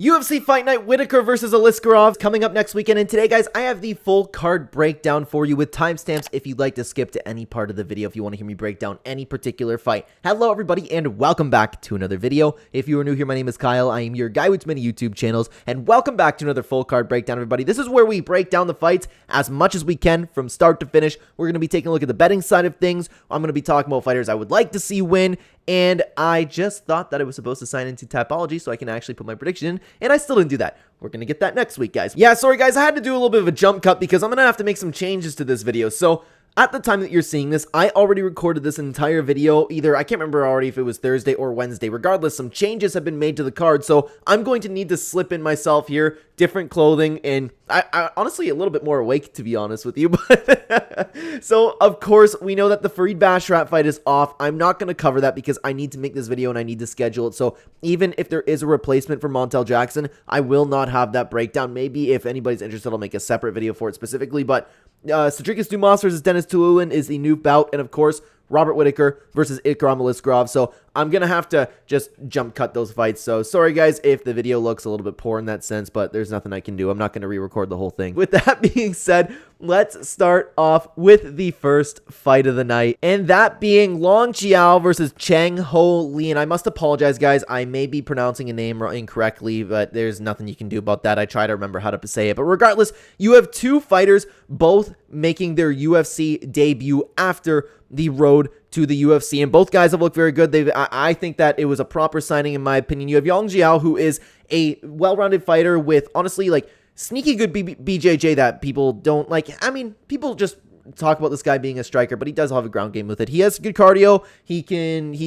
UFC Fight Night, Whittaker versus Aliskerov coming up next weekend. And today, guys, I have the full card breakdown for you with timestamps if you'd like to skip to any part of the video if you want to hear me break down any particular fight. Hello, everybody, and welcome back to another video. If you are new here, my name is Kyle. I am your guy with many YouTube channels, and welcome back to another full card breakdown, everybody. This is where we break down the fights as much as we can from start to finish. We're going to be taking a look at the betting side of things. I'm going to be talking about fighters I would like to see win. And I just thought that I was supposed to sign into Typology so I can actually put my prediction in, and I still didn't do that. We're going to get that next week, guys. Yeah, sorry, guys. I had to do a little bit of a jump cut because I'm going to have to make some changes to this video. So at the time that you're seeing this, I already recorded this entire video. Either, I can't remember already if it was Thursday or Wednesday. Regardless, some changes have been made to the card, so I'm going to need to slip in myself here, different clothing, and I honestly a little bit more awake, to be honest with you. But so, of course, we know that the Farid Basharat fight is off. I'm not going to cover that because I need to make this video and I need to schedule it. So even if there is a replacement for Montel Jackson, I will not have that breakdown. Maybe if anybody's interested, I'll make a separate video for it specifically, but Sedriques Dumas versus Denis Tiuliulin is the new bout, and of course, Robert Whittaker versus Aliskerov. So I'm going to have to just jump cut those fights. So sorry, guys, if the video looks a little bit poor in that sense, but there's nothing I can do. I'm not going to re-record the whole thing. With that being said, let's start off with the first fight of the night, and that being Xiao versus Chang Li. And I must apologize, guys. I may be pronouncing a name incorrectly, but there's nothing you can do about that. I try to remember how to say it. But regardless, you have two fighters both making their UFC debut after the road to the UFC, and both guys have looked very good. I think that it was a proper signing in my opinion. You have Xiao, who is a well-rounded fighter with, honestly, like, sneaky good BJJ that people don't like. I mean, people just talk about this guy being a striker, but he does have a ground game with it. He has good cardio. He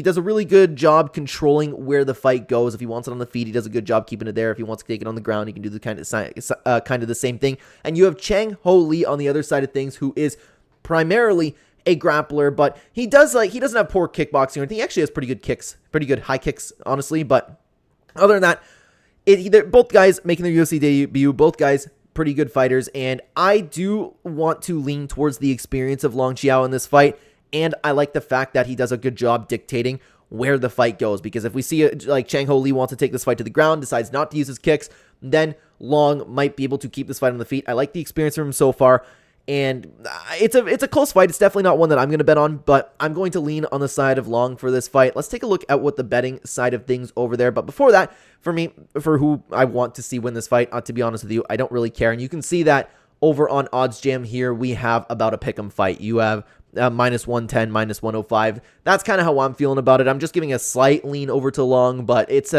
does a really good job controlling where the fight goes. If he wants it on the feet, he does a good job keeping it there. If he wants to take it on the ground, he can do the kind of the same thing. And you have Chang Li on the other side of things, who is primarily a grappler, but he doesn't have poor kickboxing or anything. He actually has pretty good kicks, pretty good high kicks, honestly. But other than that, both guys making their UFC debut, both guys pretty good fighters, and I do want to lean towards the experience of Xiao in this fight, and I like the fact that he does a good job dictating where the fight goes, because if we see like Chang Li wants to take this fight to the ground, decides not to use his kicks, then Long might be able to keep this fight on the feet. I like the experience from him so far, and it's a close fight. It's definitely not one that I'm going to bet on, but I'm going to lean on the side of Long for this fight. Let's take a look at what the betting side of things over there. But before that, for who I want to see win this fight, to be honest with you, I don't really care. And you can see that over on OddsJam here, we have about a pick'em fight. You have minus 110, minus 105. That's kind of how I'm feeling about it. I'm just giving a slight lean over to Long, but it's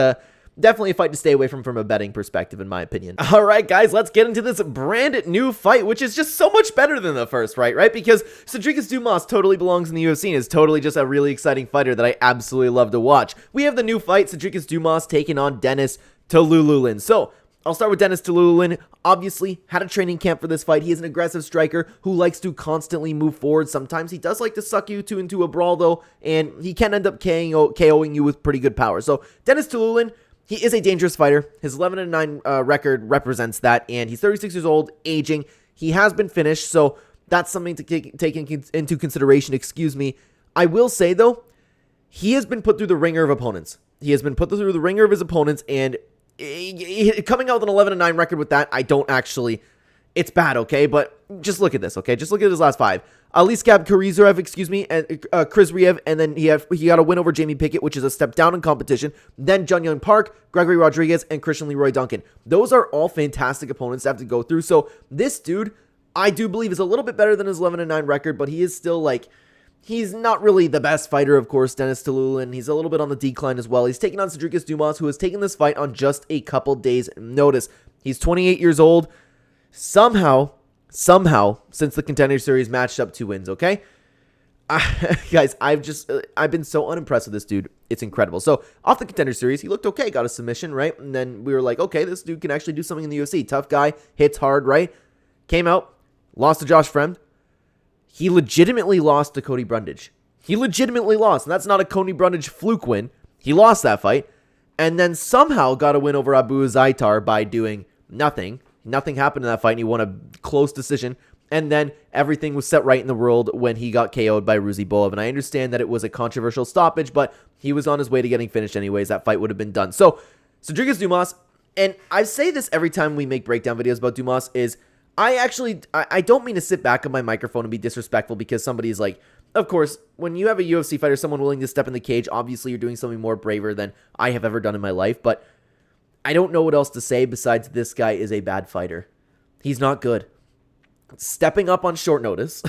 definitely a fight to stay away from a betting perspective, in my opinion. All right, guys, let's get into this brand new fight, which is just so much better than the first fight, right? Because Sedriques Dumas totally belongs in the UFC and is totally just a really exciting fighter that I absolutely love to watch. We have the new fight, Sedriques Dumas taking on Denis Tiuliulin. So I'll start with Denis Tiuliulin. Obviously, had a training camp for this fight. He is an aggressive striker who likes to constantly move forward. Sometimes he does like to suck you into a brawl, though, and he can end up KOing you with pretty good power. So Denis Tiuliulin, he is a dangerous fighter. His 11-9 record represents that, and he's 36 years old, aging. He has been finished, so that's something to take into consideration. Excuse me. I will say, though, he has been put through the ringer of opponents. He has been put through the ringer of his opponents, and coming out with an 11-9 record with that, I don't actually... It's bad, okay? But just look at this, okay? Just look at his last five. Aliskerov, and Chris Riev, and then he got a win over Jamie Pickett, which is a step down in competition. Then Jun Young Park, Gregory Rodriguez, and Christian Leroy Duncan. Those are all fantastic opponents to have to go through. So this dude, I do believe, is a little bit better than his 11-9 record, but he is still like... He's not really the best fighter, of course, Denis Tiuliulin. He's a little bit on the decline as well. He's taking on Sedriques Dumas, who has taken this fight on just a couple days' notice. He's 28 years old. Somehow, since the Contender Series, matched up 2 wins, okay? Guys, I've been so unimpressed with this dude. It's incredible. So, off the Contender Series, he looked okay, got a submission, right? And then we were like, okay, this dude can actually do something in the UFC. Tough guy, hits hard, right? Came out, lost to Josh Fremd. He legitimately lost to Cody Brundage. He legitimately lost, and that's not a Cody Brundage fluke win. He lost that fight, and then somehow got a win over Abu Zaitar by doing nothing. Nothing happened in that fight, and he won a close decision. And then everything was set right in the world when he got KO'd by Ruziboev. And I understand that it was a controversial stoppage, but he was on his way to getting finished anyways. That fight would have been done. So, Sedriques Dumas, And I say this every time we make breakdown videos about Dumas is I don't mean to sit back on my microphone and be disrespectful because somebody's like, of course, when you have a UFC fighter, someone willing to step in the cage, obviously you're doing something more braver than I have ever done in my life. But I don't know what else to say besides this guy is a bad fighter. He's not good. Stepping up on short notice.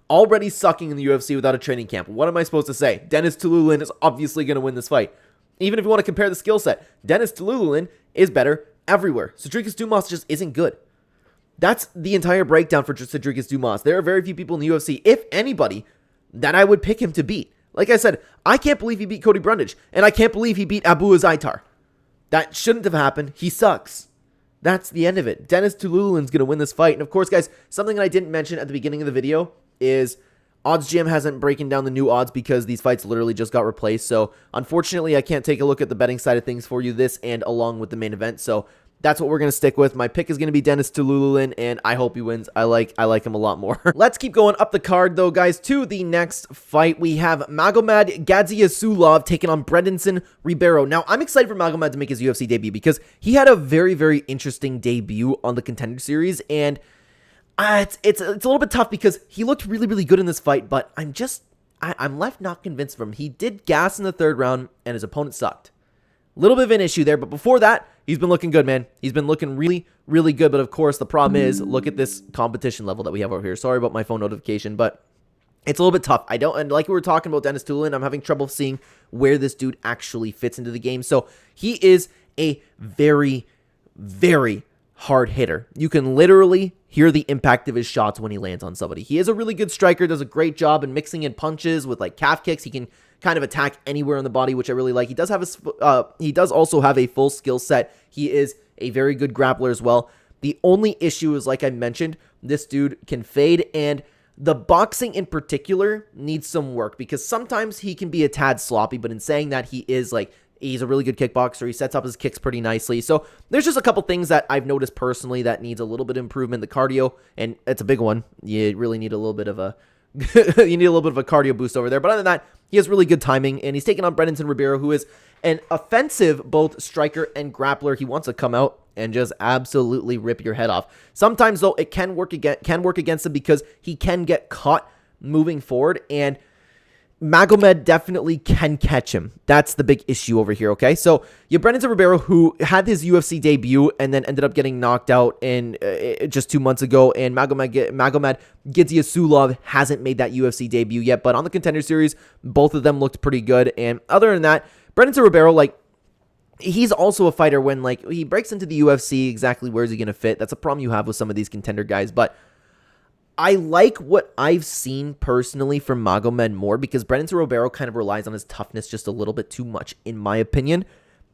Already sucking in the UFC without a training camp. What am I supposed to say? Denis Tiuliulin is obviously going to win this fight. Even if you want to compare the skill set, Denis Tiuliulin is better everywhere. Sedriques Dumas just isn't good. That's the entire breakdown for Sedriques Dumas. There are very few people in the UFC, if anybody, that I would pick him to beat. Like I said, I can't believe he beat Cody Brundage, and I can't believe he beat Abu Azaitar. That shouldn't have happened. He sucks. That's the end of it. Denis Tiuliulin's going to win this fight. And of course, guys, something that I didn't mention at the beginning of the video is OddsJam hasn't breaking down the new odds because these fights literally just got replaced. So unfortunately, I can't take a look at the betting side of things for you this and along with the main event. So that's what we're going to stick with. My pick is going to be Denis Tiuliulin, and I hope he wins. I like him a lot more. Let's keep going up the card, though, guys, to the next fight. We have Magomed Gadzhiyasulov taking on Brendson Ribeiro. Now, I'm excited for Magomed to make his UFC debut because he had a very, very interesting debut on the Contender Series, and it's a little bit tough because he looked really, really good in this fight, but I'm left not convinced of him. He did gas in the third round, and his opponent sucked. Little bit of an issue there, but before that, he's been looking good, man. He's been looking really, really good, but of course, the problem is, look at this competition level that we have over here. Sorry about my phone notification, but it's a little bit tough. And like we were talking about Denis Tiuliulin, I'm having trouble seeing where this dude actually fits into the game. So he is a very, very hard hitter. You can literally hear the impact of his shots when he lands on somebody. He is a really good striker, does a great job in mixing in punches with like calf kicks. He can kind of attack anywhere on the body, which I really like. He does also have a full skill set. He is a very good grappler as well. The only issue is, like I mentioned, this dude can fade, and the boxing in particular needs some work because sometimes he can be a tad sloppy, but in saying that, he's a really good kickboxer. He sets up his kicks pretty nicely. So there's just a couple things that I've noticed personally that needs a little bit of improvement. The cardio, and it's a big one. You really need a little bit of a cardio boost over there. But other than that, he has really good timing, and he's taking on Brendson Ribeiro, who is an offensive both striker and grappler. He wants to come out and just absolutely rip your head off. Sometimes, though, it can work against him because he can get caught moving forward, and Magomed definitely can catch him. That's the big issue over here, okay? So you have Brendson Ribeiro, who had his UFC debut and then ended up getting knocked out in just 2 months ago, and Magomed Gadzhiyasulov hasn't made that UFC debut yet, but on the Contender Series, both of them looked pretty good, and other than that, Brendson Ribeiro, he's also a fighter when, he breaks into the UFC, exactly where is he going to fit? That's a problem you have with some of these contender guys, but I like what I've seen personally from Magomed more because Brendson Ribeiro kind of relies on his toughness just a little bit too much, in my opinion.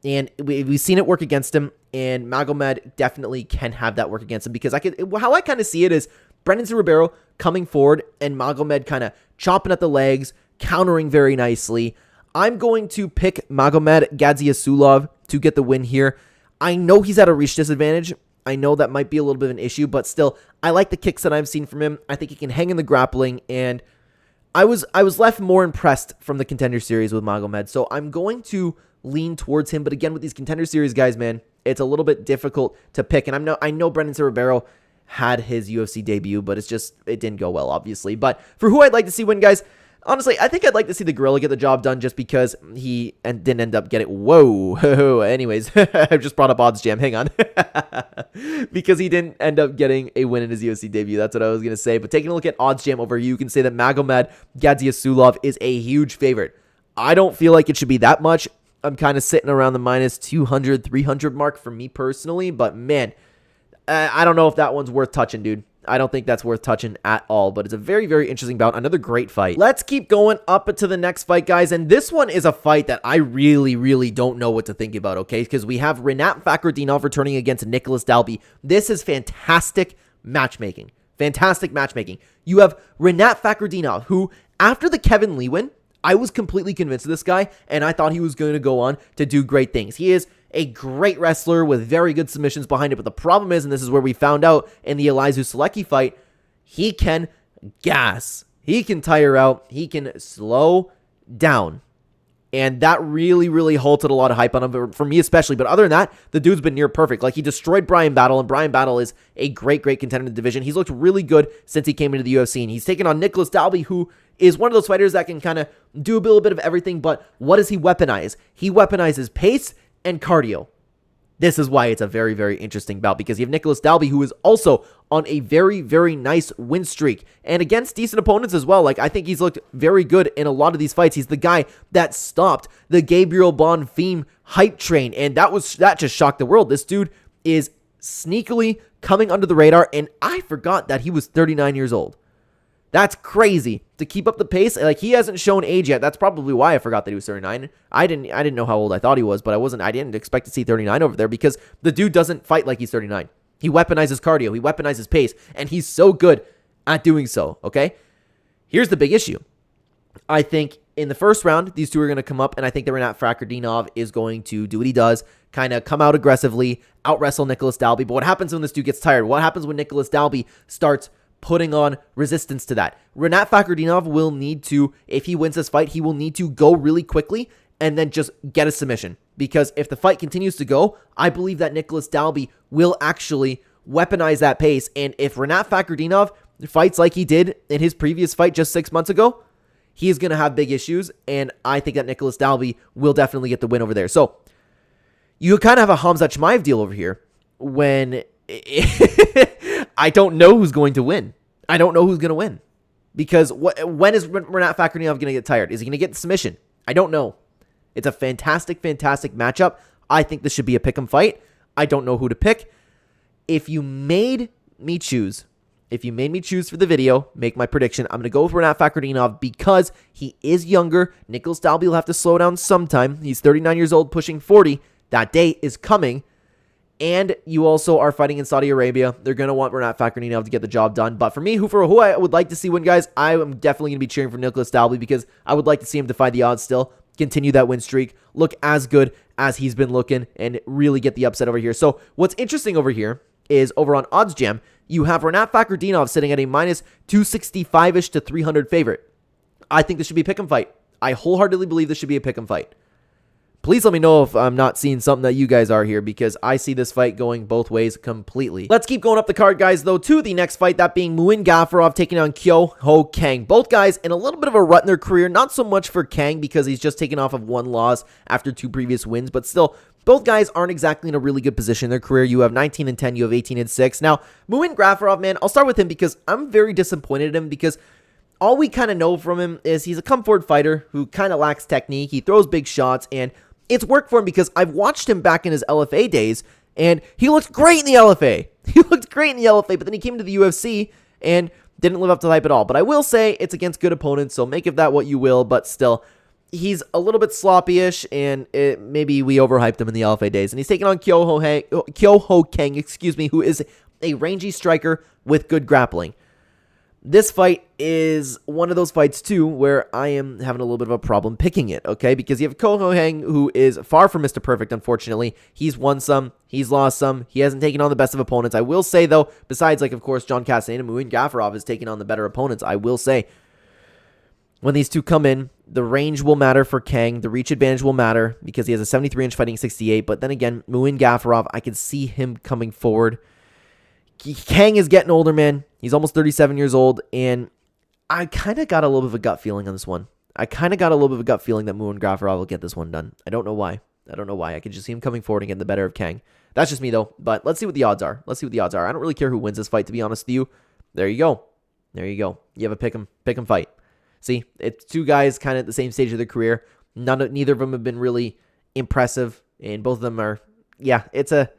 And we've seen it work against him, and Magomed definitely can have that work against him because how I kind of see it is Brendson Ribeiro coming forward and Magomed kind of chopping at the legs, countering very nicely. I'm going to pick Magomed Gadzhiyasulov to get the win here. I know he's at a reach disadvantage. I know that might be a little bit of an issue, but still, I like the kicks that I've seen from him. I think he can hang in the grappling, and I was left more impressed from the Contender Series with Magomed, so I'm going to lean towards him. But again, with these Contender Series guys, man, it's a little bit difficult to pick, and I know Brendson Ribeiro had his UFC debut, but it didn't go well, obviously. But for who I'd like to see win, guys, honestly, I think I'd like to see the Gorilla get the job done just because he didn't end up getting... Whoa. Anyways, I've just brought up OddsJam. Hang on. Because he didn't end up getting a win in his UFC debut. That's what I was going to say. But taking a look at OddsJam over here, you can say that Magomed Gadzhiyasulov is a huge favorite. I don't feel like it should be that much. I'm kind of sitting around the minus 200, 300 mark for me personally. But man, I don't know if that one's worth touching, dude. I don't think that's worth touching at all, but it's a very, very interesting bout. Another great fight. Let's keep going up to the next fight, guys, and this one is a fight that I really, really don't know what to think about, okay? Because we have Rinat Fakhretdinov returning against Nicolas Dalby. This is fantastic matchmaking. Fantastic matchmaking. You have Rinat Fakhretdinov, who, after the Kevin Lee win, I was completely convinced of this guy, and I thought he was going to go on to do great things. He is a great wrestler with very good submissions behind it, but the problem is, and this is where we found out in the Aliskerov fight, he can gas. He can tire out. He can slow down. And that really, really halted a lot of hype on him, for me especially. But other than that, the dude's been near perfect. Like, he destroyed Bryan Battle, and Bryan Battle is a great, great contender in the division. He's looked really good since he came into the UFC, and he's taken on Nicolas Dalby, who is one of those fighters that can kind of do a little bit of everything. But what does he weaponize? He weaponizes pace and cardio. This is why it's a very, very interesting bout, because you have Nicolas Dalby, who is also on a very, very nice win streak, and against decent opponents as well. Like, I think he's looked very good in a lot of these fights. He's the guy that stopped the Gabriel Bonfim hype train, and that just shocked the world. This dude is sneakily coming under the radar, and I forgot that he was 39 years old. That's crazy to keep up the pace. Like, he hasn't shown age yet. That's probably why I forgot that he was 39. I didn't know how old I thought he was, but I didn't expect to see 39 over there, because the dude doesn't fight like he's 39. He weaponizes cardio, he weaponizes pace, and he's so good at doing so, okay? Here's the big issue. I think in the first round, these two are going to come up, and I think that Rinat Fakhretdinov is going to do what he does, kind of come out aggressively, out-wrestle Nicolas Dalby. But what happens when this dude gets tired? What happens when Nicolas Dalby starts putting on resistance to that? Rinat Fakhretdinov will need to, if he wins this fight, he will need to go really quickly and then just get a submission. Because if the fight continues to go, I believe that Nicolas Dalby will actually weaponize that pace. And if Rinat Fakhretdinov fights like he did in his previous fight just 6 months ago, he is going to have big issues. And I think that Nicolas Dalby will definitely get the win over there. So you kind of have a Khamzat Chimaev deal over here when I don't know who's going to win. I don't know who's going to win. Because when is Rinat Fakhretdinov going to get tired? Is he going to get the submission? I don't know. It's a fantastic, fantastic matchup. I think this should be a pick'em fight. I don't know who to pick. If you made me choose for the video, make my prediction, I'm going to go with Rinat Fakhretdinov because he is younger. Nicolas Dalby will have to slow down sometime. He's 39 years old, pushing 40. That day is coming. And you also are fighting in Saudi Arabia. They're going to want Rinat Fakhretdinov to get the job done. But for me, who I would like to see win, guys, I am definitely going to be cheering for Nicolas Dalby because I would like to see him defy the odds still, continue that win streak, look as good as he's been looking, and really get the upset over here. So what's interesting over here is over on Odds Jam, you have Rinat Fakhretdinov sitting at a minus 265-ish to 300 favorite. I think this should be a pick'em fight. I wholeheartedly believe this should be a pick'em fight. Please let me know if I'm not seeing something that you guys are here, because I see this fight going both ways completely. Let's keep going up the card, guys, though, to the next fight, that being Muin Gafurov taking on Chang. Both guys in a little bit of a rut in their career. Not so much for Chang because he's just taken off of one loss after 2 previous wins, but still, both guys aren't exactly in a really good position in their career. You have 19-10, you have 18-6. Now, Muin Gafurov, man, I'll start with him because I'm very disappointed in him because all we kind of know from him is he's a come-forward fighter who kind of lacks technique. He throws big shots, and it's worked for him because I've watched him back in his LFA days, and he looked great in the LFA. He looked great in the LFA, but then he came to the UFC and didn't live up to the hype at all. But I will say it's against good opponents, so make of that what you will, but still, he's a little bit sloppy-ish, and maybe we overhyped him in the LFA days. And he's taking on Kang, who is a rangy striker with good grappling. This fight is one of those fights, too, where I am having a little bit of a problem picking it, okay? Because you have Hang, who is far from Mr. Perfect, unfortunately. He's won some, he's lost some, he hasn't taken on the best of opponents. I will say, though, besides, like, of course, John Castaneda, Muin Gafurov has taken on the better opponents. I will say, when these two come in, the range will matter for Chang. The reach advantage will matter because he has a 73-inch fighting 68. But then again, Muin Gafurov, I can see him coming forward. Chang is getting older, man. He's almost 37 years old, and I kind of got a little bit of a gut feeling on this one. I kind of got a little bit of a gut feeling that Muin Gafurov will get this one done. I don't know why. I could just see him coming forward and getting the better of Chang. That's just me, though, but let's see what the odds are. I don't really care who wins this fight, to be honest with you. There you go. You have a pick 'em fight. See, it's two guys kind of at the same stage of their career. Neither of them have been really impressive, and both of them are, yeah, it's a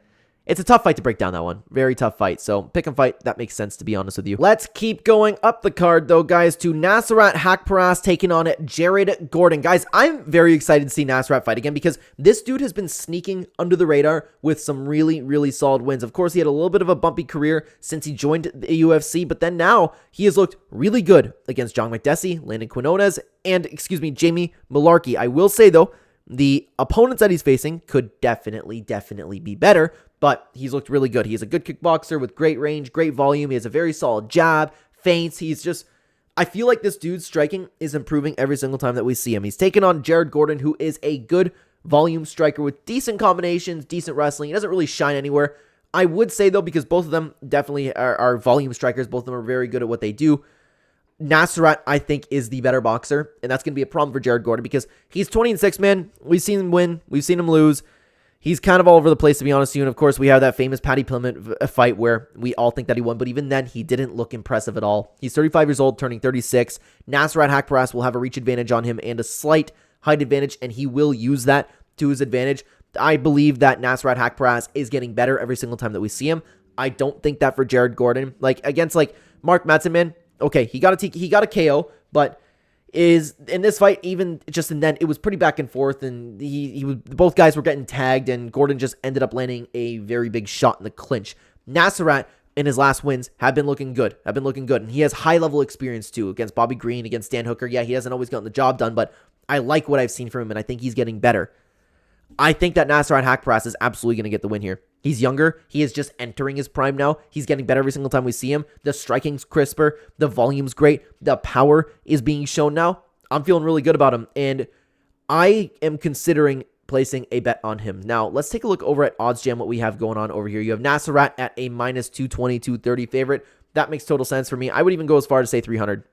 tough fight to break down, that one. Very tough fight. So, pick 'em fight, that makes sense, to be honest with you. Let's keep going up the card, though, guys, to Nasrat Haqparast taking on Jared Gordon. Guys, I'm very excited to see Nasrat fight again because this dude has been sneaking under the radar with some really, really solid wins. Of course, he had a little bit of a bumpy career since he joined the UFC, but then now he has looked really good against John McDessie, Landon Quinones, and, Jamie Malarkey. I will say, though, the opponents that he's facing could definitely be better, but he's looked really good. He's a good kickboxer with great range, great volume. He has a very solid jab, feints. He's just I feel like this dude's striking is improving every single time that we see him. He's taken on Jared Gordon, who is a good volume striker with decent combinations, decent wrestling. He doesn't really shine anywhere. I would say, though, because both of them definitely are volume strikers, both of them are very good at what they do. Nasrat, I think, is the better boxer, and that's going to be a problem for Jared Gordon because he's 20-6, man. We've seen him win. We've seen him lose. He's kind of all over the place, to be honest with you. And, of course, we have that famous Paddy Pillman fight where we all think that he won, but even then, he didn't look impressive at all. He's 35 years old, turning 36. Nasrat Haqparast will have a reach advantage on him and a slight height advantage, and he will use that to his advantage. I believe that Nasrat Haqparast is getting better every single time that we see him. I don't think that for Jared Gordon. Like, against, like, Mark Madsen, man, okay, he got a KO, but is in this fight, even just in then, it was pretty back and forth, and both guys were getting tagged, and Gordon just ended up landing a very big shot in the clinch. Nasrat in his last wins have been looking good, and he has high level experience too against Bobby Green, against Dan Hooker. Yeah, he hasn't always gotten the job done, but I like what I've seen from him, and I think he's getting better. I think that Nasrat Haqparast is absolutely going to get the win here. He's younger. He is just entering his prime now. He's getting better every single time we see him. The striking's crisper. The volume's great. The power is being shown now. I'm feeling really good about him, and I am considering placing a bet on him. Now, let's take a look over at OddsJam, what we have going on over here. You have Nasrat at a minus 220, 230 favorite. That makes total sense for me. I would even go as far to say 300.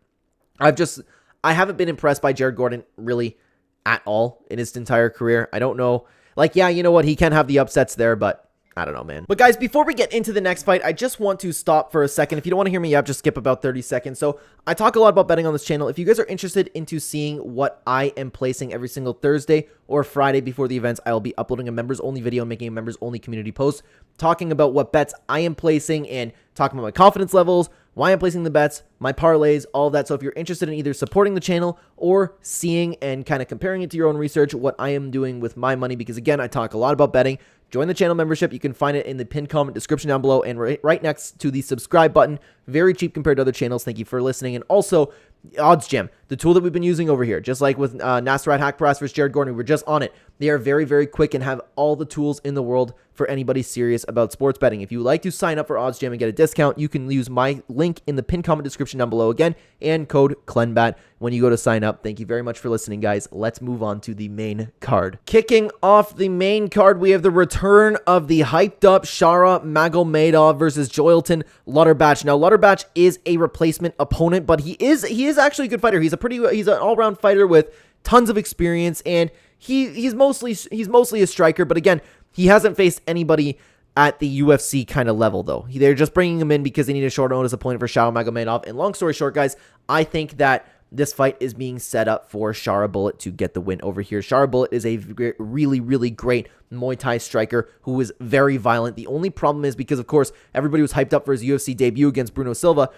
I haven't been impressed by Jared Gordon really at all in his entire career. I don't know. Like, yeah, you know what? He can have the upsets there, but I don't know, man. But guys, before we get into the next fight, I just want to stop for a second. If you don't want to hear me up, just skip about 30 seconds. So I talk a lot about betting on this channel. If you guys are interested into seeing what I am placing every single Thursday or Friday before the events, I will be uploading a members only video and making a members only community post talking about what bets I am placing and talking about my confidence levels, why I'm placing the bets, my parlays, all of that. So if you're interested in either supporting the channel or seeing and kind of comparing it to your own research, what I am doing with my money, because again, I talk a lot about betting, join the channel membership. You can find it in the pinned comment description down below and right next to the subscribe button. Very cheap compared to other channels. Thank you for listening. And also, OddsJam, the tool that we've been using over here, just like with Nasrat Haqparast versus Jared Gordon, we were just on it. They are very, very quick and have all the tools in the world for anybody serious about sports betting. If you would like to sign up for OddsJam and get a discount, you can use my link in the pinned comment description down below again and code Clenbat when you go to sign up. Thank you very much for listening, guys. Let's move on to the main card. Kicking off the main card, we have the return of the hyped up Shara Magomedov versus Joelton Lutterbach. Now, Lutterbach is a replacement opponent, but he is actually a good fighter. He's an all-around fighter with tons of experience, and he's mostly a striker, but again, he hasn't faced anybody at the UFC kind of level, though. They're just bringing him in because they need a short notice opponent for Xiao Magomedov. And long story short, guys, I think that this fight is being set up for Shara Bullet to get the win over here. Shara Bullet is a really, really great Muay Thai striker who is very violent. The only problem is because, of course, everybody was hyped up for his UFC debut against Bruno Silva.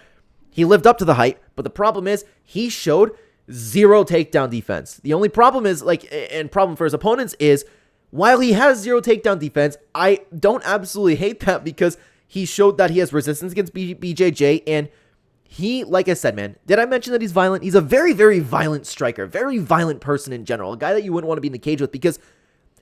He lived up to the hype, but the problem is he showed zero takedown defense. The only problem is, and problem for his opponents is, while he has zero takedown defense, I don't absolutely hate that because he showed that he has resistance against BJJ, and he, like I said, man, did I mention that he's violent? He's a very, very violent striker, very violent person in general, a guy that you wouldn't want to be in the cage with because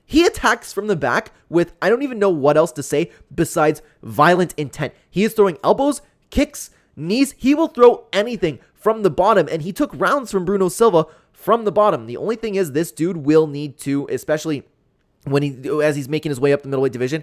he attacks from the back with, I don't even know what else to say besides violent intent. He is throwing elbows, kicks, knees. He will throw anything from the bottom, and he took rounds from Bruno Silva from the bottom. The only thing is this dude will need to, especially as he's making his way up the middleweight division,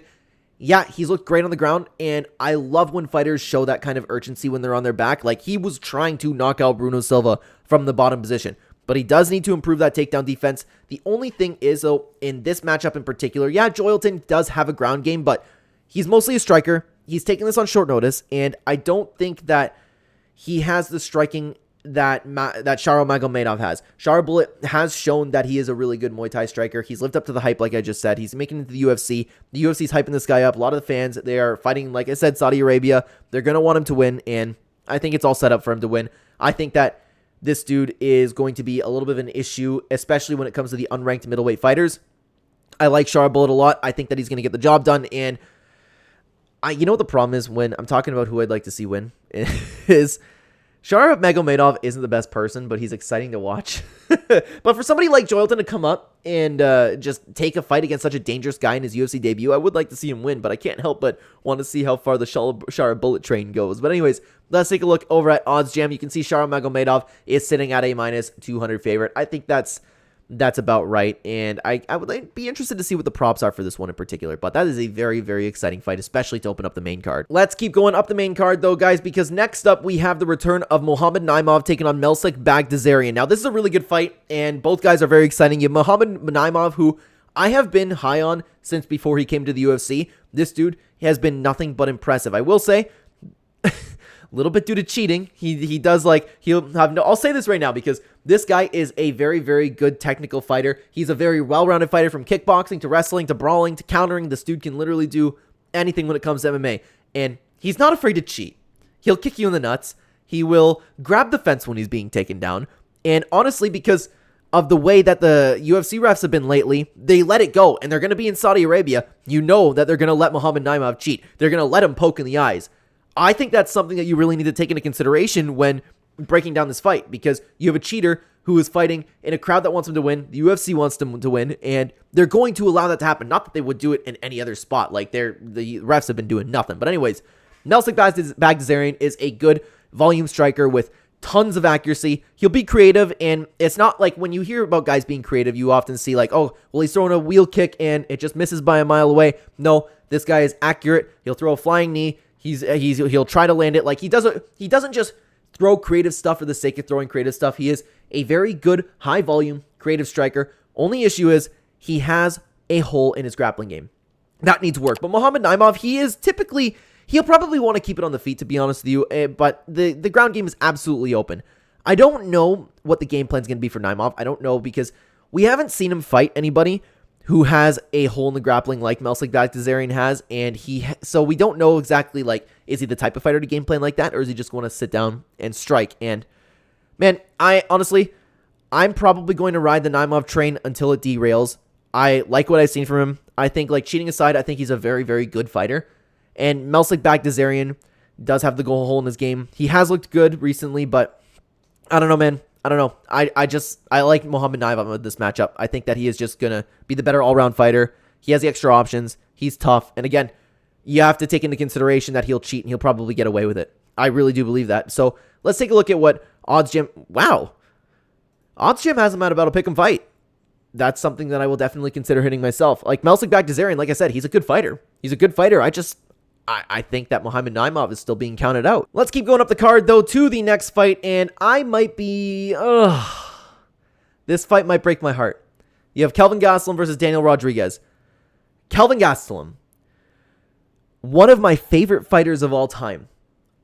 yeah, he's looked great on the ground, and I love when fighters show that kind of urgency when they're on their back. Like, he was trying to knock out Bruno Silva from the bottom position, but he does need to improve that takedown defense. The only thing is, though, in this matchup in particular, yeah, Joelton does have a ground game, but he's mostly a striker. He's taking this on short notice, and I don't think that he has the striking that Shara Magomedov has. Shara Bullet has shown that he is a really good Muay Thai striker. He's lived up to the hype, like I just said. He's making it to the UFC. The UFC's hyping this guy up. A lot of the fans, they are fighting, like I said, Saudi Arabia. They're going to want him to win, and I think it's all set up for him to win. I think that this dude is going to be a little bit of an issue, especially when it comes to the unranked middleweight fighters. I like Shara Bullet a lot. I think that he's going to get the job done, and you know what the problem is when I'm talking about who I'd like to see win is Magomedov isn't the best person, but he's exciting to watch. But for somebody like Joelton to come up and just take a fight against such a dangerous guy in his UFC debut, I would like to see him win, but I can't help but want to see how far the Shara bullet train goes. But anyways, let's take a look over at Odds Jam. You can see Shara Magomedov is sitting at a minus 200 favorite. I think that's about right, and I would be interested to see what the props are for this one in particular, but that is a very, very exciting fight, especially to open up the main card. Let's keep going up the main card, though, guys, because next up, we have the return of Muhammad Naimov taking on Melsik Bagdasaryan. Now, this is a really good fight, and both guys are very exciting. You have Muhammad Naimov, who I have been high on since before he came to the UFC. This dude has been nothing but impressive. I will say, a little bit due to cheating. He does he'll have no, I'll say this right now because this guy is a very, very good technical fighter. He's a very well-rounded fighter from kickboxing to wrestling to brawling to countering. This dude can literally do anything when it comes to MMA. And he's not afraid to cheat. He'll kick you in the nuts. He will grab the fence when he's being taken down. And honestly, because of the way that the UFC refs have been lately, they let it go. And they're going to be in Saudi Arabia. You know that they're going to let Muhammad Naimov cheat. They're going to let him poke in the eyes. I think that's something that you really need to take into consideration when breaking down this fight, because you have a cheater who is fighting in a crowd that wants him to win. The UFC wants him to win, and they're going to allow that to happen. Not that they would do it in any other spot. The refs have been doing nothing. But anyways, Melsik Bagdasaryan is a good volume striker with tons of accuracy. He'll be creative, and it's not like when you hear about guys being creative, you often see oh, well, he's throwing a wheel kick and it just misses by a mile away. No, this guy is accurate. He'll throw a flying knee. He'll try to land it. He doesn't just throw creative stuff for the sake of throwing creative stuff. He is a very good, high volume, creative striker. Only issue is he has a hole in his grappling game. That needs work. But Muhammad Naimov, he'll probably want to keep it on the feet, to be honest with you. But the ground game is absolutely open. I don't know what the game plan is going to be for Naimov. I don't know, because we haven't seen him fight anybody who has a hole in the grappling like Melsik Bagdasaryan has, and so we don't know exactly, is he the type of fighter to game plan like that, or is he just going to sit down and strike? And, man, I'm probably going to ride the Naimov train until it derails. I like what I've seen from him. I think, cheating aside, I think he's a very, very good fighter, and Melsik Bagdasaryan does have the goal hole in his game. He has looked good recently, but I don't know, man. I don't know. I like Muhammad Naimov with this matchup. I think that he is just going to be the better all-round fighter. He has the extra options. He's tough. And again, you have to take into consideration that he'll cheat and he'll probably get away with it. I really do believe that. So let's take a look at what Odds Jam... Wow. Odds Jam has him at about a pick'em fight. That's something that I will definitely consider hitting myself. Melsik Bagdasaryan, like I said, he's a good fighter. He's a good fighter. I think that Muhammad Naimov is still being counted out. Let's keep going up the card, though, to the next fight, and I might be... This fight might break my heart. You have Kelvin Gastelum versus Daniel Rodriguez. Kelvin Gastelum, one of my favorite fighters of all time.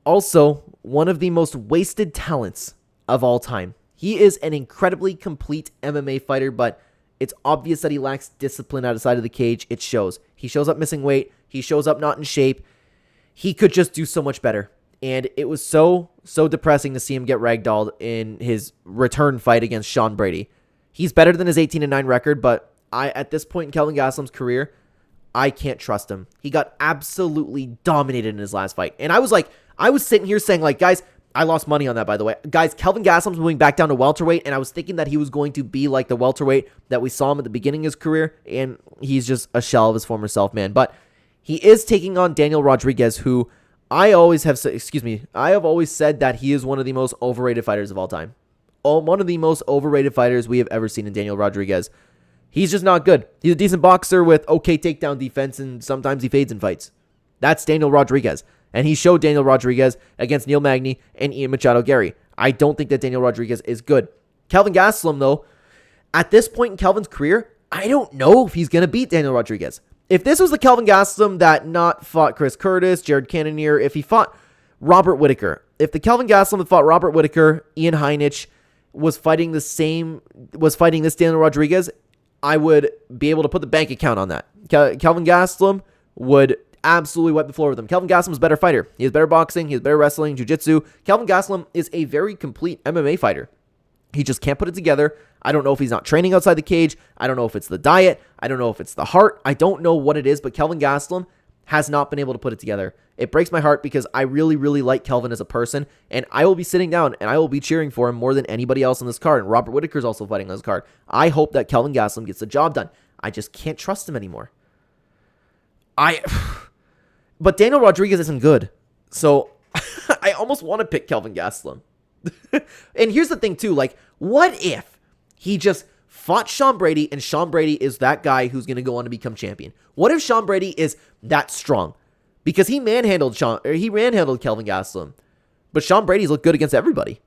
Also, one of the most wasted talents of all time. He is an incredibly complete MMA fighter, but it's obvious that he lacks discipline outside of the cage. It shows. He shows up missing weight. He shows up not in shape. He could just do so much better. And it was so depressing to see him get ragdolled in his return fight against Sean Brady. He's better than his 18-9 record, but at this point in Kelvin Gastelum's career, I can't trust him. He got absolutely dominated in his last fight. And I was sitting here saying, guys, I lost money on that, by the way. Guys, Kelvin Gastelum's moving back down to welterweight, and I was thinking that he was going to be like the welterweight that we saw him at the beginning of his career, and he's just a shell of his former self, man. But he is taking on Daniel Rodriguez, who I have always said that he is one of the most overrated fighters of all time. One of the most overrated fighters we have ever seen in Daniel Rodriguez. He's just not good. He's a decent boxer with okay takedown defense, and sometimes he fades in fights. That's Daniel Rodriguez. And he showed Daniel Rodriguez against Neil Magny and Ian Machado Gary. I don't think that Daniel Rodriguez is good. Kelvin Gastelum, though, at this point in Kelvin's career, I don't know if he's going to beat Daniel Rodriguez. If this was the Kelvin Gastelum that not fought Chris Curtis, Jared Cannonier, if he fought Robert Whittaker, if the Kelvin Gastelum that fought Robert Whittaker, Ian Heinich, was fighting this Daniel Rodriguez, I would be able to put the bank account on that. Kelvin Gastelum would absolutely wipe the floor with him. Kelvin Gastelum is a better fighter. He has better boxing. He has better wrestling, jiu-jitsu. Kelvin Gastelum is a very complete MMA fighter. He just can't put it together. I don't know if he's not training outside the cage. I don't know if it's the diet. I don't know if it's the heart. I don't know what it is, but Kelvin Gastelum has not been able to put it together. It breaks my heart because I really, really like Kelvin as a person, and I will be sitting down and I will be cheering for him more than anybody else on this card. And Robert Whittaker is also fighting on this card. I hope that Kelvin Gastelum gets the job done. I just can't trust him anymore. But Daniel Rodriguez isn't good, so I almost want to pick Kelvin Gastelum. And here's the thing too, like, what if he just fought Sean Brady, and Sean Brady is that guy who's going to go on to become champion? What if Sean Brady is that strong? Because he manhandled Kelvin Gastelum. But Sean Brady's looked good against everybody,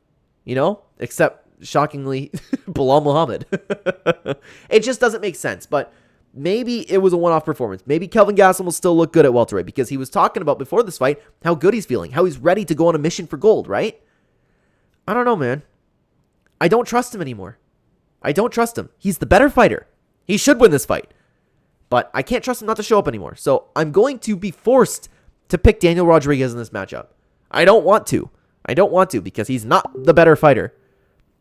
you know, except, shockingly, Bilal Muhammad. It just doesn't make sense, but maybe it was a one-off performance. Maybe Kelvin Gastelum will still look good at welterweight, because he was talking about before this fight how good he's feeling, how he's ready to go on a mission for gold, right? I don't know, man. I don't trust him anymore. I don't trust him. He's the better fighter. He should win this fight. But I can't trust him not to show up anymore. So I'm going to be forced to pick Daniel Rodriguez in this matchup. I don't want to. I don't want to, because he's not the better fighter.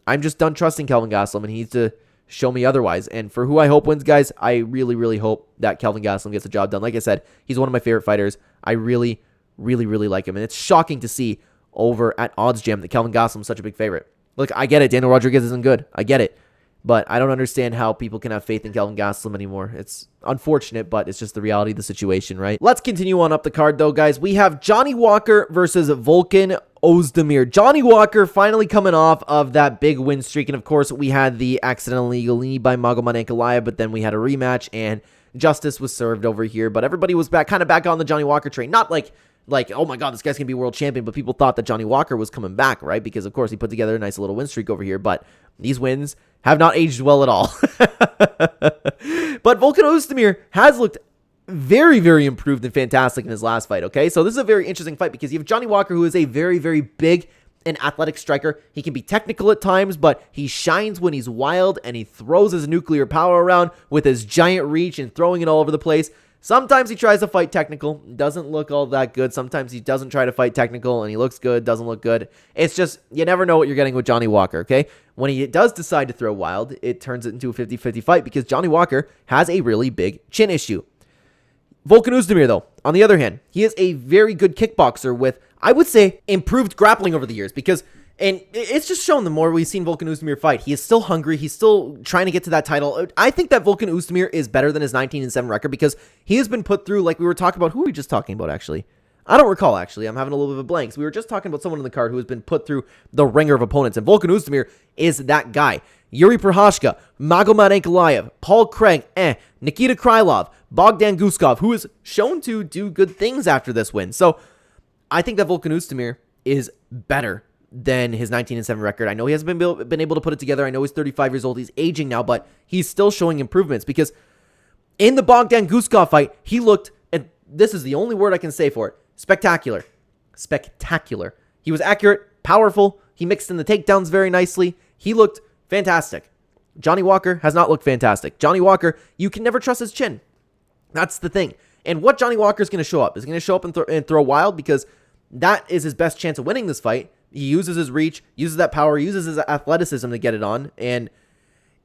I'm just done trusting Kelvin Gastelum, and he needs to show me otherwise. And for who I hope wins, guys, I really, really hope that Kelvin Gastelum gets the job done. Like I said, he's one of my favorite fighters. I really, really, really like him. And it's shocking to see over at Odds Jam that Kelvin Gastelum is such a big favorite. Look, I get it. Daniel Rodriguez isn't good. I get it. But I don't understand how people can have faith in Kelvin Gastelum anymore. It's unfortunate, but it's just the reality of the situation, right? Let's continue on up the card, though, guys. We have Johnny Walker versus Volkan Ozdemir. Johnny Walker finally coming off of that big win streak. And, of course, we had the accidental legal knee by Magomed Ankalaev, but then we had a rematch, and justice was served over here. But everybody was kind of back on the Johnny Walker train. Not like, oh my God, this guy's going to be world champion, but people thought that Johnny Walker was coming back, right? Because, of course, he put together a nice little win streak over here, but these wins have not aged well at all. But Volkan Ozdemir has looked very, very improved and fantastic in his last fight, okay? So this is a very interesting fight, because you have Johnny Walker, who is a very, very big and athletic striker. He can be technical at times, but he shines when he's wild, and he throws his nuclear power around with his giant reach and throwing it all over the place. Sometimes he tries to fight technical, doesn't look all that good. Sometimes he doesn't try to fight technical, and he looks good, doesn't look good. It's just, you never know what you're getting with Johnny Walker, okay? When he does decide to throw wild, it turns it into a 50-50 fight, because Johnny Walker has a really big chin issue. Volkan Ozdemir, though, on the other hand, he is a very good kickboxer with, I would say, improved grappling over the years, because, and it's just shown the more we've seen Volkan Ozdemir fight, he is still hungry, he's still trying to get to that title. I think that Volkan Ozdemir is better than his 19-7 record, because he has been put through, like we were talking about, who were we just talking about, actually? I don't recall, actually. I'm having a little bit of a blank. So we were just talking about someone in the card who has been put through the ringer of opponents, and Volkan Ozdemir is that guy. Yuri Prohashka, Magomed Ankalaev, Paul Craig, Nikita Krylov, Bogdan Guskov, who is shown to do good things after this win. So I think that Volkan Ozdemir is better than his 19-7 record. I know he hasn't been able to put it together. I know he's 35 years old. He's aging now, but he's still showing improvements, because in the Bogdan Guskov fight, he looked, and this is the only word I can say for it, spectacular. Spectacular. He was accurate, powerful. He mixed in the takedowns very nicely. He looked fantastic. Johnny Walker has not looked fantastic. Johnny Walker, you can never trust his chin. That's the thing. And what Johnny Walker is going to show up? Is going to show up and throw wild, because that is his best chance of winning this fight. He uses his reach, uses that power, uses his athleticism to get it on. And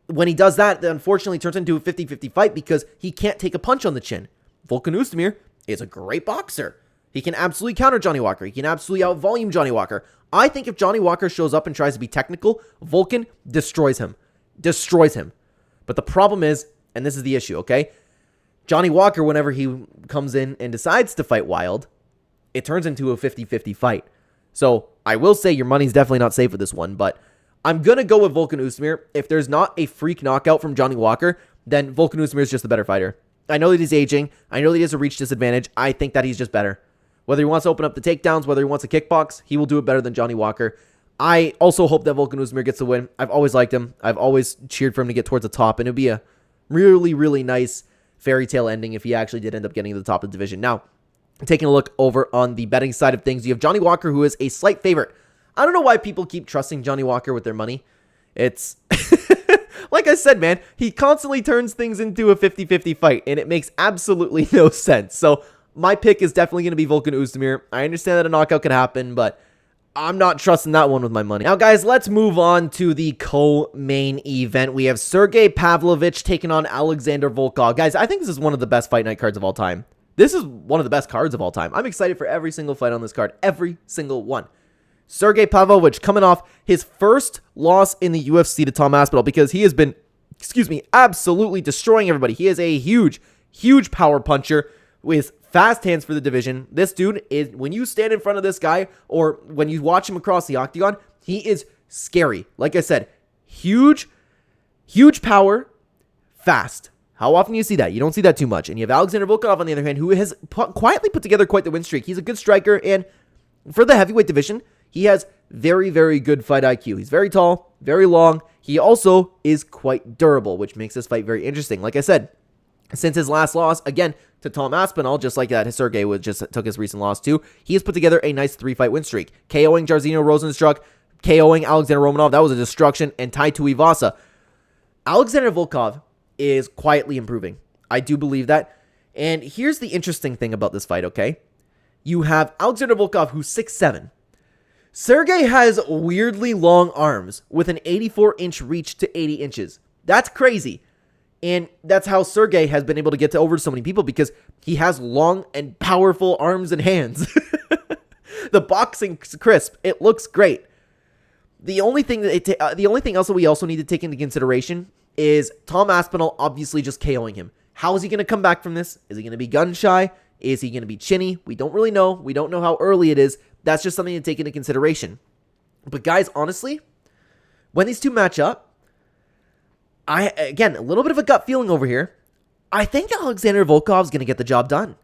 when he does that, it unfortunately turns into a 50-50 fight, because he can't take a punch on the chin. Volkan Ozdemir is a great boxer. He can absolutely counter Johnny Walker. He can absolutely out-volume Johnny Walker. I think if Johnny Walker shows up and tries to be technical, Volkan destroys him. Destroys him. But the problem is, and this is the issue, okay? Johnny Walker, whenever he comes in and decides to fight wild, it turns into a 50-50 fight. So I will say your money's definitely not safe with this one, but I'm going to go with Volkan Ozdemir. If there's not a freak knockout from Johnny Walker, then Volkan Ozdemir is just the better fighter. I know that he's aging. I know that he has a reach disadvantage. I think that he's just better. Whether he wants to open up the takedowns, whether he wants to kickbox, he will do it better than Johnny Walker. I also hope that Volkan Ozdemir gets the win. I've always liked him. I've always cheered for him to get towards the top, and it would be a really, really nice fairy tale ending if he actually did end up getting to the top of the division. Now, taking a look over on the betting side of things, you have Johnny Walker, who is a slight favorite. I don't know why people keep trusting Johnny Walker with their money. It's, like I said, man, he constantly turns things into a 50-50 fight, and it makes absolutely no sense. So my pick is definitely going to be Volkan Ozdemir. I understand that a knockout could happen, but I'm not trusting that one with my money. Now, guys, let's move on to the co-main event. We have Sergey Pavlovich taking on Alexander Volkov. Guys, I think this is one of the best Fight Night cards of all time. This is one of the best cards of all time. I'm excited for every single fight on this card. Every single one. Sergey Pavlovich coming off his first loss in the UFC to Tom Aspinall because he has been, absolutely destroying everybody. He is a huge, huge power puncher with fast hands for the division. This dude is, when you stand in front of this guy or when you watch him across the octagon, he is scary. Like I said, huge, huge power, fast. How often do you see that? You don't see that too much. And you have Alexander Volkov, on the other hand, who has quietly put together quite the win streak. He's a good striker, and for the heavyweight division, he has very, very good fight IQ. He's very tall, very long. He also is quite durable, which makes this fight very interesting. Like I said, since his last loss, again, to Tom Aspinall, just like that, Sergey just took his recent loss too, he has put together a nice 3-fight win streak. KOing Jairzinho Rozenstruik, KOing Alexander Romanov, that was a destruction, and Tai Tuivasa. Alexander Volkov is quietly improving. I do believe that. And here's the interesting thing about this fight, okay? You have Alexander Volkov, who's 6'7". Sergey has weirdly long arms with an 84-inch reach to 80 inches. That's crazy. And that's how Sergey has been able to get to over so many people, because he has long and powerful arms and hands. The boxing's crisp. It looks great. The only thing else that we also need to take into consideration is Tom Aspinall obviously just KOing him. How is he going to come back from this? Is he going to be gun shy? Is he going to be chinny? We don't really know. We don't know how early it is. That's just something to take into consideration. But guys, honestly, when these two match up, again, a little bit of a gut feeling over here. I think Alexander Volkov's going to get the job done.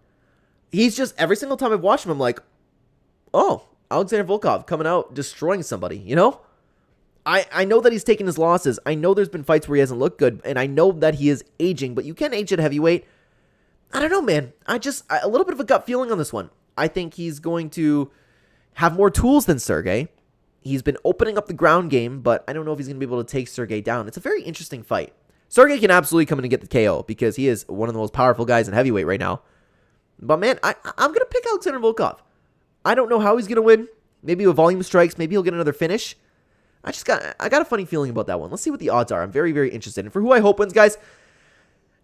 He's just, every single time I've watched him, I'm like, oh, Alexander Volkov coming out, destroying somebody, you know? I know that he's taken his losses. I know there's been fights where he hasn't looked good, and I know that he is aging, but you can age at heavyweight. I don't know, man. A little bit of a gut feeling on this one. I think he's going to have more tools than Sergey. He's been opening up the ground game, but I don't know if he's going to be able to take Sergey down. It's a very interesting fight. Sergey can absolutely come in and get the KO because he is one of the most powerful guys in heavyweight right now. But man, I'm going to pick Alexander Volkov. I don't know how he's going to win. Maybe with volume strikes. Maybe he'll get another finish. I got a funny feeling about that one. Let's see what the odds are. I'm very, very interested. And for who I hope wins, guys,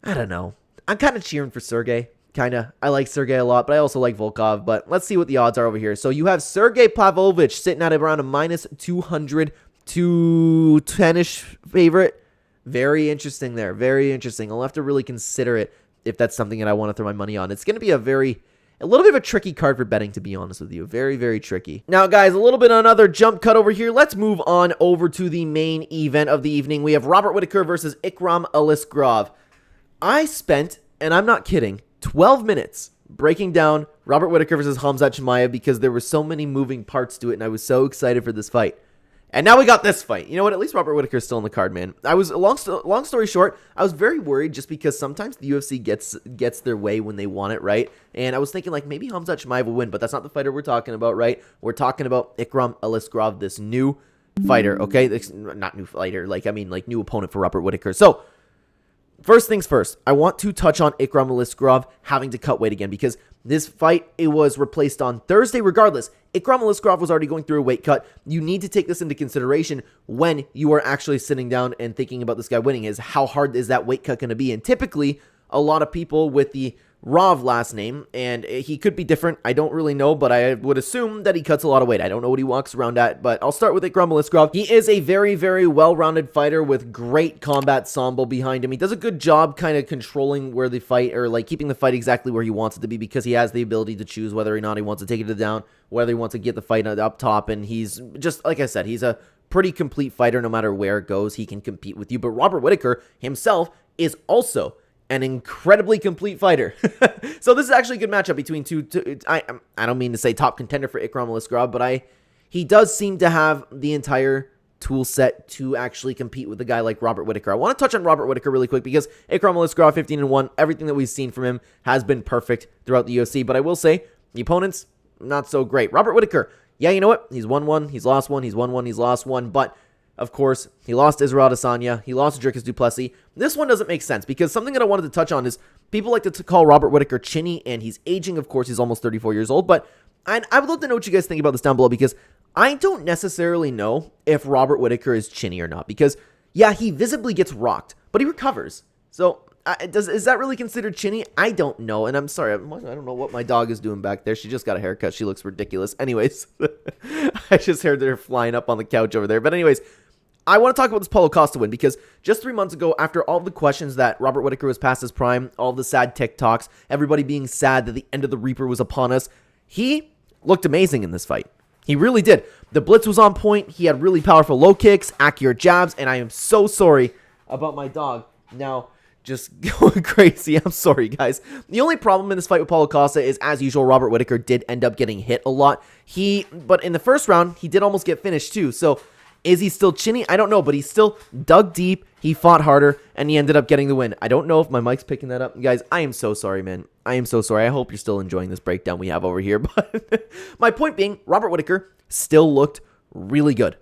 I don't know. I'm kind of cheering for Sergey. I like Sergey a lot, but I also like Volkov. But let's see what the odds are over here. So you have Sergey Pavlovich sitting at around a minus 200 to 10-ish favorite. Very interesting there. Very interesting. I'll have to really consider it if that's something that I want to throw my money on. It's going to be a little bit of a tricky card for betting, to be honest with you. Very, very tricky. Now, guys, a little bit of another jump cut over here. Let's move on over to the main event of the evening. We have Robert Whittaker versus Ikram Aliskerov. I spent, and I'm not kidding, 12 minutes breaking down Robert Whittaker versus Khamzat Chimaev because there were so many moving parts to it, and I was so excited for this fight. And now we got this fight. You know what? At least Robert Whittaker is still in the card, man. Long story short, I was very worried just because sometimes the UFC gets their way when they want it, right? And I was thinking, like, maybe Khamzat Chimaev will win, but that's not the fighter we're talking about, right? We're talking about Ikram Aliskerov, this new fighter, okay? Not new fighter, like new opponent for Robert Whittaker. So, first things first, I want to touch on Ikram Aliskerov having to cut weight again because this fight, it was replaced on Thursday regardless. Ikram Aliskerov was already going through a weight cut. You need to take this into consideration when you are actually sitting down and thinking about this guy winning, is how hard is that weight cut going to be? And typically, a lot of people with the Rov last name, and he could be different. I don't really know, but I would assume that he cuts a lot of weight. I don't know what he walks around at, but I'll start with Ikram Aliskerov. He is a very, very well-rounded fighter with great combat sambo behind him. He does a good job kind of controlling where the fight, or like keeping the fight exactly where he wants it to be, because he has the ability to choose whether or not he wants to take it down, whether he wants to get the fight up top, and he's just, like I said, he's a pretty complete fighter. No matter where it goes, he can compete with you. But Robert Whittaker himself is also an incredibly complete fighter. So this is actually a good matchup between two I don't mean to say top contender for Ikram Aliskerov, but he does seem to have the entire tool set to actually compete with a guy like Robert Whittaker. I want to touch on Robert Whittaker really quick because Ikram Aliskerov 15-1, everything that we've seen from him has been perfect throughout the UFC, but I will say the opponents not so great. Robert Whittaker, yeah, you know what? He's won one, he's lost one, he's won one, he's lost one, but of course, he lost Israel Adesanya. He lost Sedriques du Plessis. This one doesn't make sense because something that I wanted to touch on is people like to call Robert Whittaker chinny, and he's aging. Of course, he's almost 34 years old, but I would love to know what you guys think about this down below because I don't necessarily know if Robert Whittaker is chinny or not because, yeah, he visibly gets rocked, but he recovers. So is that really considered chinny? I don't know, and I'm sorry. I don't know what my dog is doing back there. She just got a haircut. She looks ridiculous. Anyways, I just heard her flying up on the couch over there. But anyways, I want to talk about this Paulo Costa win because just 3 months ago, after all the questions that Robert Whittaker was past his prime, all the sad TikToks, everybody being sad that the end of the Reaper was upon us, he looked amazing in this fight. He really did. The blitz was on point. He had really powerful low kicks, accurate jabs, and I am so sorry about my dog now just going crazy. I'm sorry, guys. The only problem in this fight with Paulo Costa is, as usual, Robert Whittaker did end up getting hit a lot. But in the first round, he did almost get finished too. So is he still chinny? I don't know, but he still dug deep. He fought harder, and he ended up getting the win. I don't know if my mic's picking that up. Guys, I am so sorry, man. I am so sorry. I hope you're still enjoying this breakdown we have over here. But my point being, Robert Whittaker still looked really good.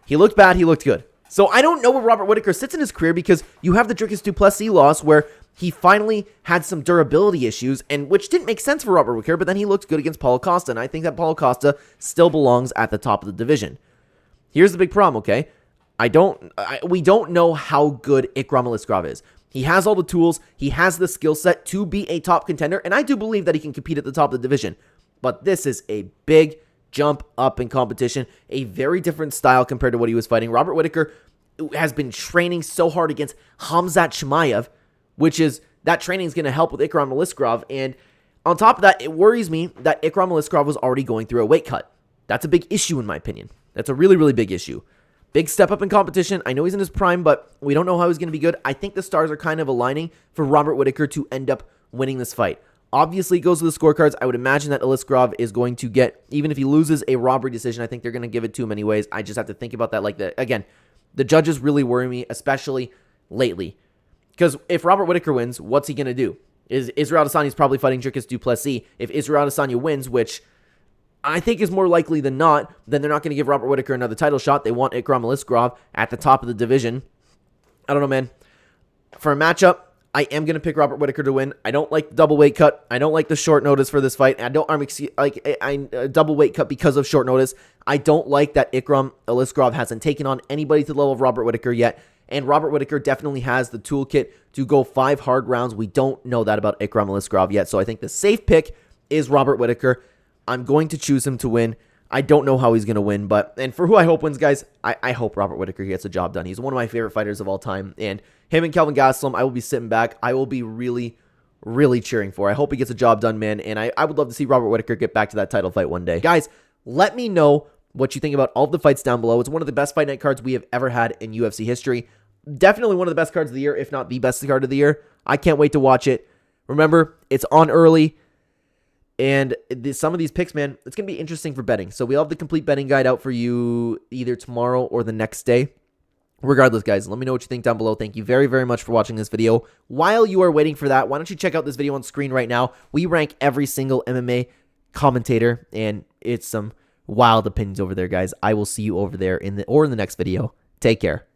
He looked bad. He looked good. So I don't know where Robert Whittaker sits in his career because you have the Sedriques du Plessis loss where he finally had some durability issues, and which didn't make sense for Robert Whittaker, but then he looked good against Paulo Costa, and I think that Paulo Costa still belongs at the top of the division. Here's the big problem, okay? We don't know how good Ikram Aliskerov is. He has all the tools, he has the skill set to be a top contender, and I do believe that he can compete at the top of the division. But this is a big jump up in competition, a very different style compared to what he was fighting. Robert Whittaker has been training so hard against Khamzat Chimaev, that training is going to help with Ikram Aliskerov, and on top of that, it worries me that Ikram Aliskerov was already going through a weight cut. That's a big issue in my opinion. That's a really, really big issue. Big step up in competition. I know he's in his prime, but we don't know how he's going to be good. I think the stars are kind of aligning for Robert Whittaker to end up winning this fight. Obviously, it goes to the scorecards. I would imagine that Aliskerov is going to get, even if he loses a robbery decision, I think they're going to give it to him anyways. I just have to think about that like that. Again, the judges really worry me, especially lately. Because if Robert Whittaker wins, what's he going to do? Israel Adesanya's probably fighting Sedriques du Plessis. If Israel Adesanya wins, which I think is more likely than not, then they're not going to give Robert Whittaker another title shot. They want Ikram Aliskerov at the top of the division. I don't know, man. For a matchup, I am going to pick Robert Whittaker to win. I don't like the double weight cut. I don't like the short notice for this fight. I double weight cut because of short notice. I don't like that Ikram Aliskerov hasn't taken on anybody to the level of Robert Whittaker yet. And Robert Whittaker definitely has the toolkit to go 5 hard rounds. We don't know that about Ikram Aliskerov yet. So I think the safe pick is Robert Whittaker. I'm going to choose him to win. I don't know how he's going to win, and for who I hope wins, guys, I hope Robert Whittaker gets the job done. He's one of my favorite fighters of all time, and him and Kelvin Gastelum, I will be sitting back. I will be really, really cheering for. I hope he gets a job done, man, and I would love to see Robert Whittaker get back to that title fight one day. Guys, let me know what you think about all of the fights down below. It's one of the best Fight Night cards we have ever had in UFC history. Definitely one of the best cards of the year, if not the best card of the year. I can't wait to watch it. Remember, it's on early. And some of these picks, man, it's going to be interesting for betting. So we'll have the complete betting guide out for you either tomorrow or the next day. Regardless, guys, let me know what you think down below. Thank you very, very much for watching this video. While you are waiting for that, why don't you check out this video on screen right now? We rank every single MMA commentator, and it's some wild opinions over there, guys. I will see you over there in the next video. Take care.